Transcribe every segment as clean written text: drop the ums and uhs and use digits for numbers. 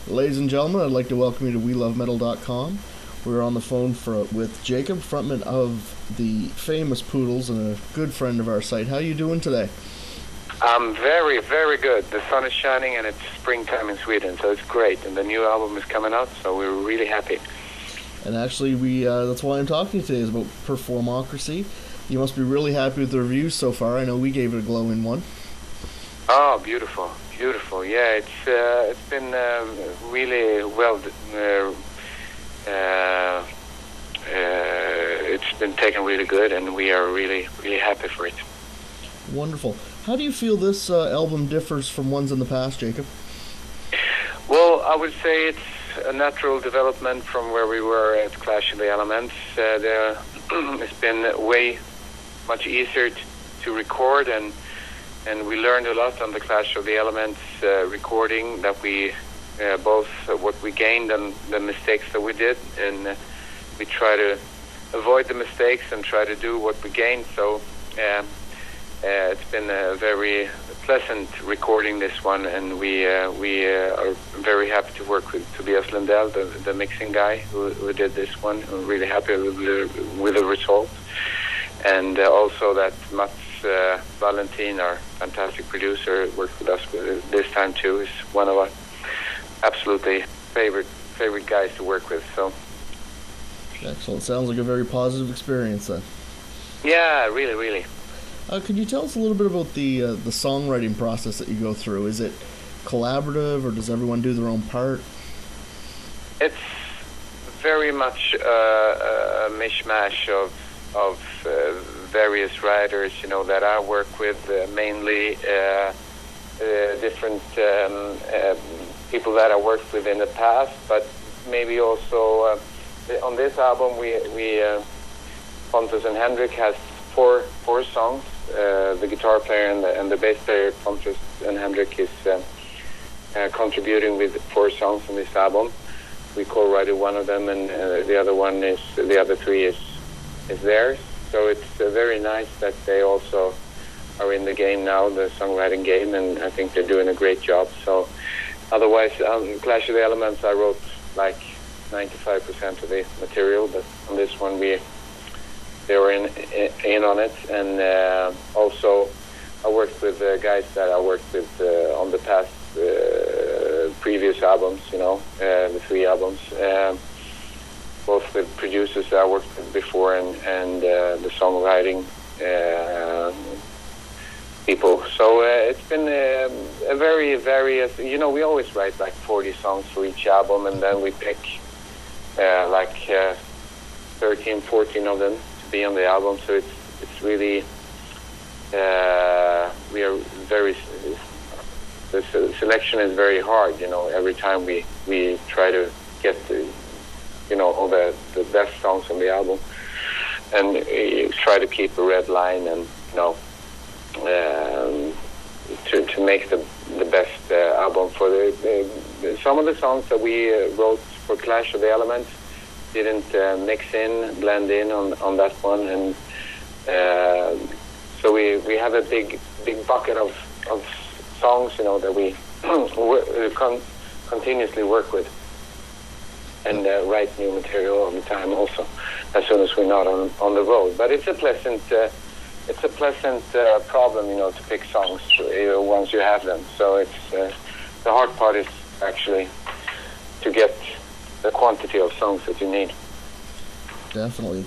Ladies and gentlemen, I'd like to welcome you to WeLoveMetal.com. We're on the phone with Jakob, frontman of the famous Poodles and a good friend of our site. How are you doing today? I'm very, very good. The sun is shining and it's springtime in Sweden, so it's great. And the new album is coming out, so we're really happy. And actually, that's why I'm talking to you today, is about Performocracy. You must be really happy with the reviews so far. I know we gave it a glowing one. Oh, beautiful, beautiful. Yeah, it's been really well. It's been taken really good, and we are really, really happy for it. Wonderful. How do you feel this album differs from ones in the past, Jakob? Well, I would say it's a natural development from where we were at Clash of the Elements. It's been way much easier to record, and we learned a lot on the Clash of the Elements recording, that we both what we gained and the mistakes that we did, and we try to avoid the mistakes and try to do what we gained. So it's been a very pleasant recording, this one, and we are very happy to work with Tobias Lundell, the mixing guy who did this one. We're really happy with the result, and also that Mats Valentin, our fantastic producer, worked with us this time too. Is one of our absolutely favorite guys to work with. So excellent. Sounds like a very positive experience then. Yeah, really. Could you tell us a little bit about the songwriting process that you go through? Is it collaborative, or does everyone do their own part? It's very much a mishmash of various writers, that I work with, mainly different people that I worked with in the past, but maybe also on this album we Pontus and Henrik has four songs. The guitar player and the bass player, Pontus and Henrik, is contributing with 4 songs on this album. We co-wrote one of them, and the other 3 is theirs. So it's very nice that they also are in the game now, the songwriting game, and I think they're doing a great job. So otherwise, Clash of the Elements, I wrote like 95% of the material, but on this one they were in on it. And also I worked with guys that I worked with on the past previous albums, the 3 albums, both with producers that I worked with before and the songwriting people. So it's been a very various, we always write like 40 songs for each album, and then we pick 13, 14 of them to be on the album. So it's really, we are very, the selection is very hard, every time we try to get all the best songs on the album, and try to keep a red line, and to make the best album for the some of the songs that we wrote for Clash of the Elements didn't blend in on that one, and so we have a big bucket of songs that we continuously work with, and write new material all the time also, as soon as we're not on the road. But it's a pleasant problem, to pick songs once you have them. So it's the hard part is actually to get the quantity of songs that you need. Definitely,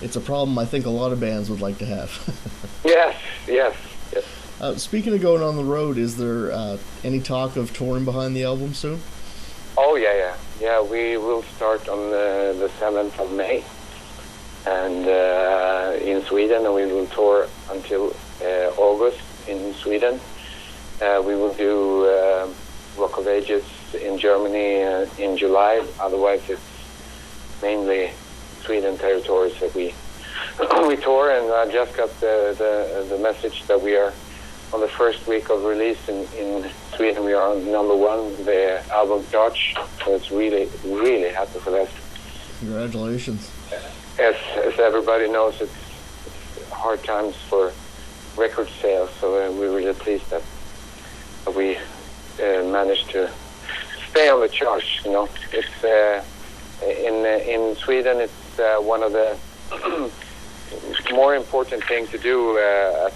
it's a problem I think a lot of bands would like to have. Yes. Speaking of going on the road, is there any talk of touring behind the album soon? Oh yeah. We will start on the 7th of May, and in Sweden, and we will tour until August in Sweden. We will do Rock of Ages in Germany in July. Otherwise, it's mainly Sweden territories that we tour. And I just got the message that we are on the first week of release in Sweden. We are on #1, the album charts. So it's really, really happy for that. Congratulations. As everybody knows, it's hard times for record sales, so we're really pleased that we managed to stay on the charts. You know, it's in Sweden. It's one of the more important things to do as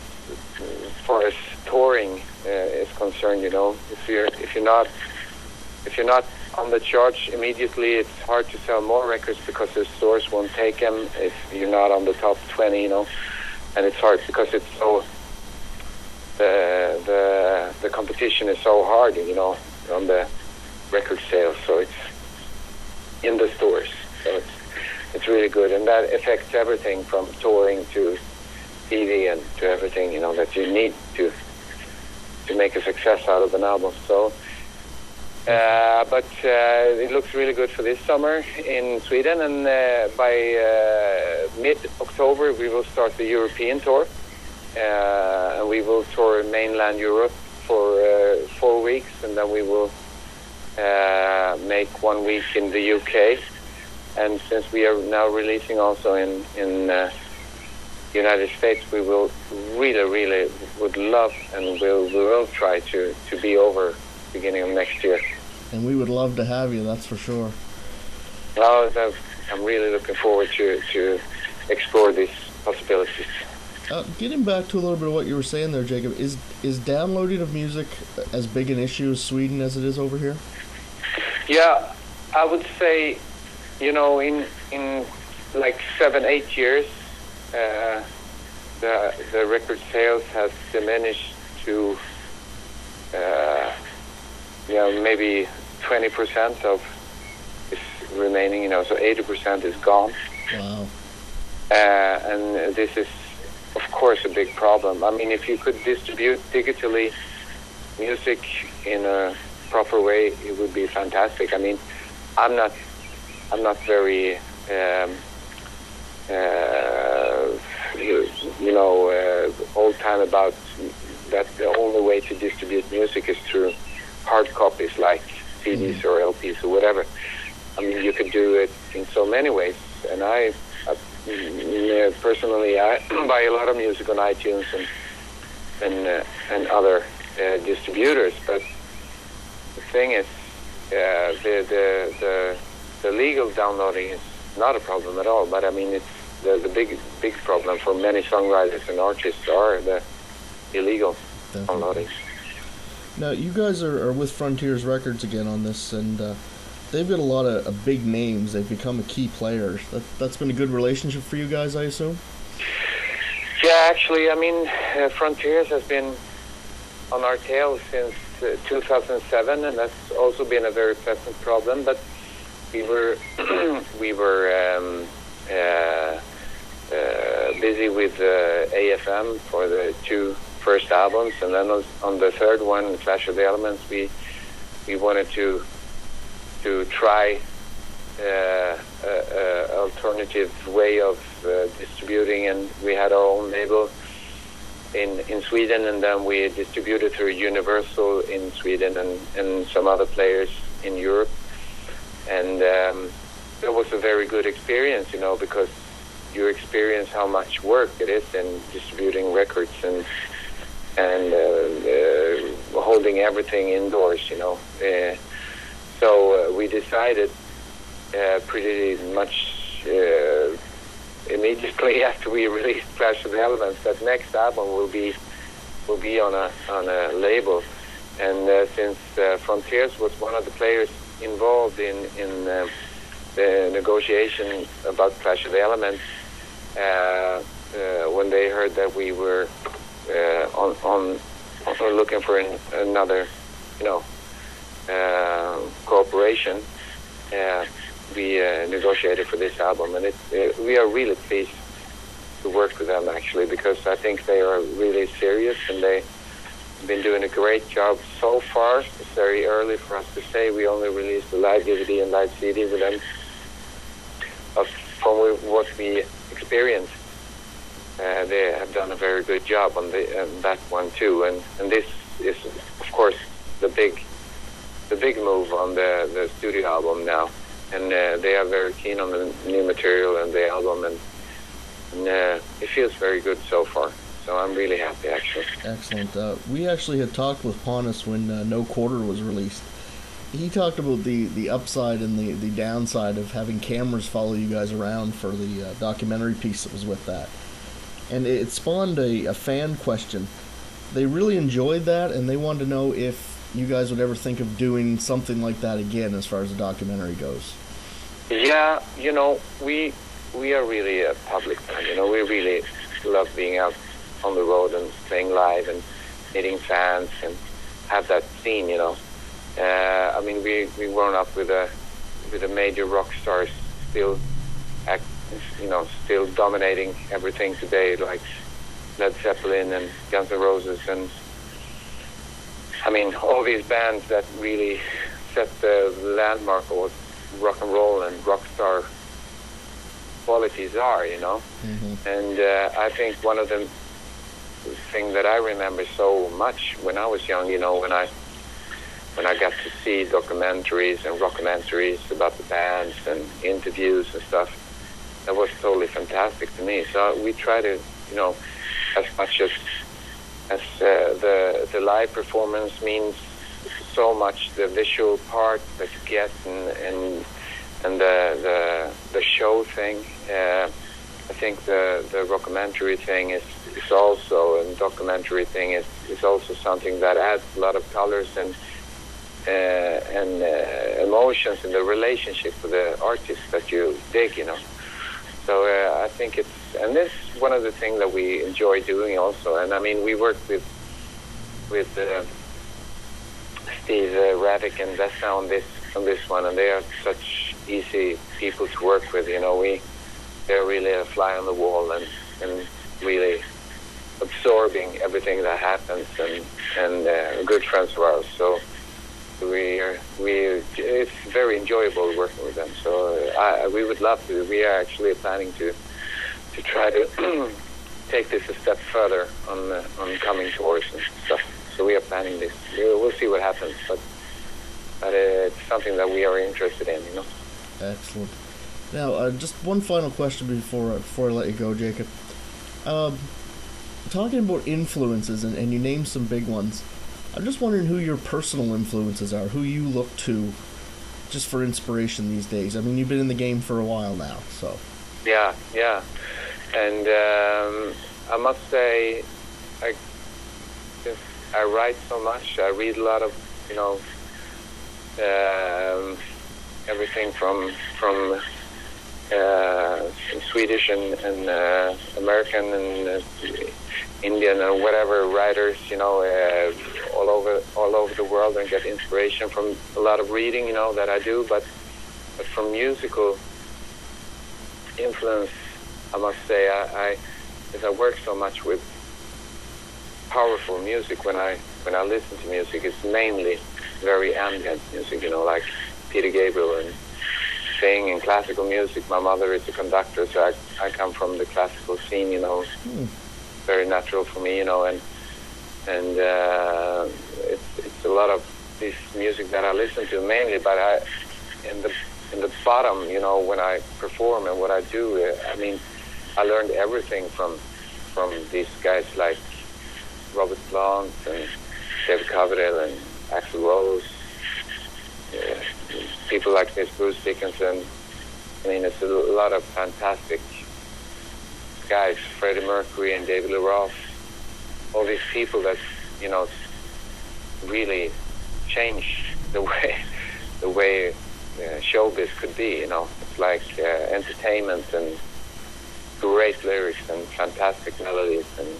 far as touring is concerned. You know, if you're not on the charts immediately, it's hard to sell more records because the stores won't take them if you're not on the top 20. You know, and it's hard because it's so the competition is so hard. You know, on the record sales, so it's in the stores. So it's really good, and that affects everything from touring to TV and to everything, you know, that you need to make a success out of an album. So, but it looks really good for this summer in Sweden, and by mid-October we will start the European tour. And we will tour mainland Europe for 4 weeks, and then we will make 1 week in the UK. And since we are now releasing also in United States, we will really would love, and we will try to be over beginning of next year. And we would love to have you, that's for sure. Oh, I'm really looking forward to explore these possibilities. Getting back to a little bit of what you were saying there, Jacob, is downloading of music as big an issue in Sweden as it is over here? Yeah, I would say, you know, in like 7-8 years, the record sales has diminished to, you know, maybe 20% of is remaining. You know, so 80% is gone. Wow. And this is, of course, a big problem. I mean, if you could distribute digitally music in a proper way, it would be fantastic. I mean, I'm not very, old time about that. The only way to distribute music is through hard copies like CDs or LPs or whatever. I mean, you could do it in so many ways, and personally, I buy a lot of music on iTunes and other distributors. But the thing is, the legal downloading is not a problem at all. But I mean, it's the big problem for many songwriters and artists are the illegal downloading. Now, you guys are with Frontiers Records again on this, and they've got a lot of big names. They've become a key player. That's been a good relationship for you guys, I assume? Yeah, actually, I mean, Frontiers has been on our tail since 2007, and that's also been a very pleasant problem. But we were busy with AFM for the 2 first albums, and then on the third one, Clash of the Elements, we wanted to try alternative way of distributing, and we had our own label in Sweden, and then we distributed through Universal in Sweden and some other players in Europe, and it was a very good experience, you know, because you experience how much work it is in distributing records and holding everything indoors, you know. So we decided pretty much immediately after we released Clash of the Elements that next album will be on a label. And since Frontiers was one of the players involved in the negotiation about Clash of the Elements, when they heard that we were on looking for another, you know, cooperation, we negotiated for this album, and we are really pleased to work with them, actually, because I think they are really serious, and they've been doing a great job so far. It's very early for us to say. We only released the live DVD and live CD with them. But from what we experienced, they have done a very good job on that one too, and this is, of course, the big move on the studio album now, and they are very keen on the new material and the album, and it feels very good so far. So I'm really happy, actually. Excellent. We actually had talked with Pontus when No Quarter was released, he talked about the upside and the downside of having cameras follow you guys around for the documentary piece that was with that. And it spawned a fan question. They really enjoyed that, and they wanted to know if you guys would ever think of doing something like that again as far as the documentary goes. Yeah, we are really a public band. We really love being out on the road and playing live and meeting fans and have that scene. I mean, we grown up with a major rock stars still still dominating everything today, like Led Zeppelin and Guns N' Roses, and I mean all these bands that really set the landmark of what rock and roll and rock star qualities are, Mm-hmm. And I think one of the thing that I remember so much when I was young, when I got to see documentaries and rockumentaries about the bands and interviews and stuff, that was totally fantastic to me. So we try to, as much as the live performance means so much, the visual part that you get and the show thing. I think the rockumentary thing is also, and documentary thing is also something that adds a lot of colors and emotions in the relationship with the artist that you dig, So I think and this is one of the things that we enjoy doing also. And I mean, we work with Steve Raddick and Vessa on this one, and they are such easy people to work with. They're really a fly on the wall and really absorbing everything that happens, and good friends of ours. So it's very enjoyable working with them. So we would love to. We are actually planning to try to take this a step further on coming tours and stuff. So we are planning this. We'll see what happens, but it's something that we are interested in. Excellent. Now, just one final question before I let you go, Jakob. Talking about influences, and you named some big ones. I'm just wondering who your personal influences are, who you look to just for inspiration these days. I mean, you've been in the game for a while now, so. Yeah. And I must say, I write so much. I read a lot of, everything from Swedish and American and Indian and whatever writers, all over the world, and get inspiration from a lot of reading, that I do. But from musical influence, I must say, as I work so much with powerful music, when I listen to music, it's mainly very ambient music, like Peter Gabriel and sing and classical music. My mother is a conductor, so I come from the classical scene, very natural for me, and it's a lot of this music that I listen to mainly. But in the bottom, when I perform and what I do, I mean, I learned everything from these guys like Robert Plant and David Coverdale and Axl Rose, people like this, Bruce Dickinson. I mean, it's a lot of fantastic guys, Freddie Mercury and David Lee Roth, all these people that, really changed the way showbiz could be, It's like entertainment and great lyrics and fantastic melodies, and,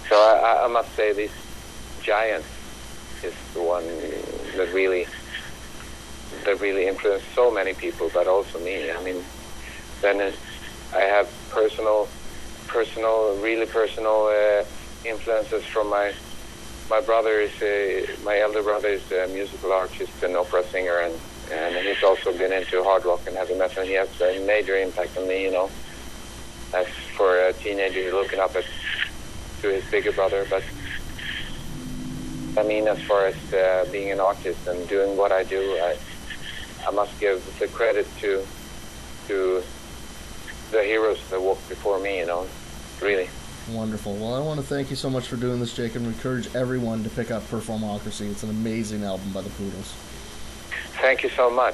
So I must say this giant is the one that really influenced so many people, but also me. I mean, then I have really personal influences from my brother my elder brother is a musical artist and opera singer, and he's also been into hard rock and heavy metal, and he has a major impact on me, as for a teenager looking up to his bigger brother. But I mean, as far as being an artist and doing what I do, I must give the credit to the heroes that walked before me, really. Wonderful. Well, I want to thank you so much for doing this, Jake, and encourage everyone to pick up Performocracy. It's an amazing album by the Poodles. Thank you so much.